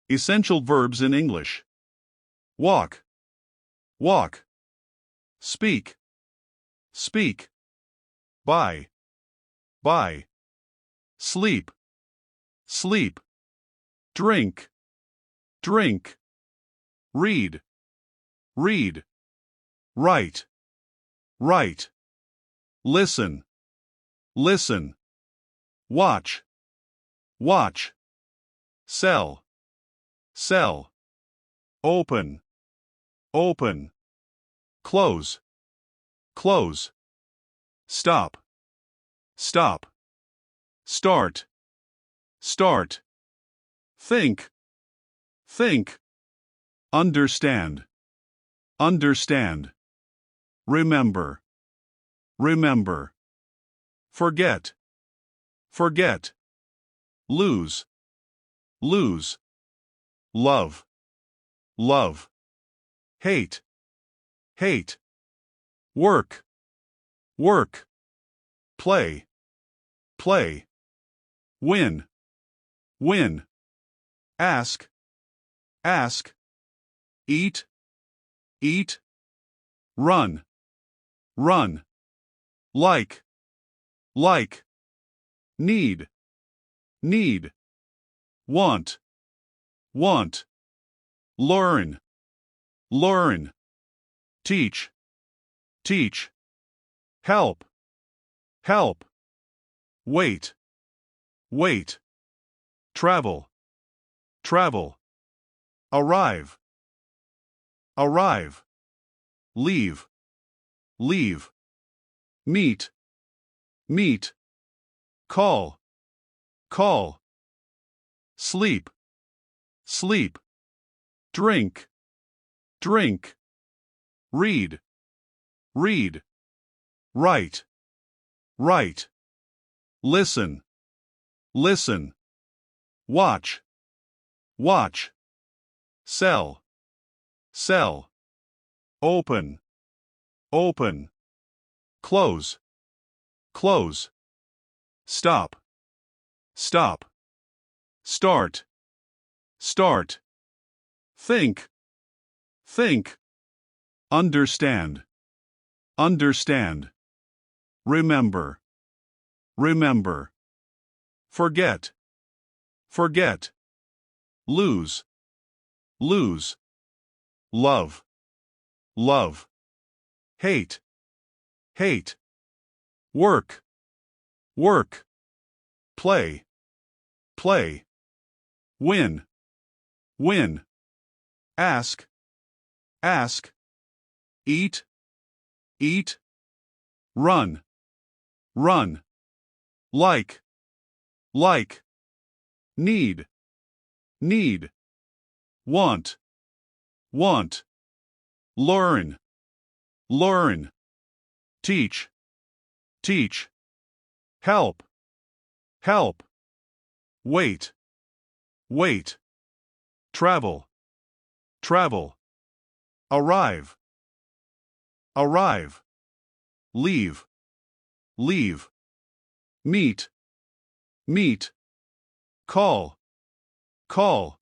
Essential verbs in English. Walk, walk. Speak, speak. Buy, buy. Sleep, sleep. Drink, drink. Read, read. Write, write. Listen, listen. Watch, watch. Sell, sell. Open, open. Close, close. Stop, stop. Start, start. Think, think. Understand, understand. Remember, remember. Forget, forget. Lose, lose. Love, love. Hate, hate. Work, work. Play, play. Win, win. Ask, ask. Eat, eat. Run, run. Like, like. Need, need. Want, want. Learn, learn. Teach, teach. Help, help. Wait, wait. Travel, travel. Arrive, arrive. Leave, leave. Meet, meet. Call, call. Sleep, sleep. Drink, drink. Read, read. Write, write. Listen, listen. Watch, watch. Sell, sell. Open, open. Close, close. Stop, stop. Start, start. Think, think. Understand, understand. Remember, remember. Forget, forget. Lose, lose. Love, love. Hate, hate. Work, work. Play, play. Win, win. Ask, ask. Eat, eat. Run, run. Like, like. Need, need. Want, want. Learn, learn. Teach, teach. Help, help. Wait, wait. Travel, travel. Arrive, arrive. Leave, leave. Meet, meet. Call, call.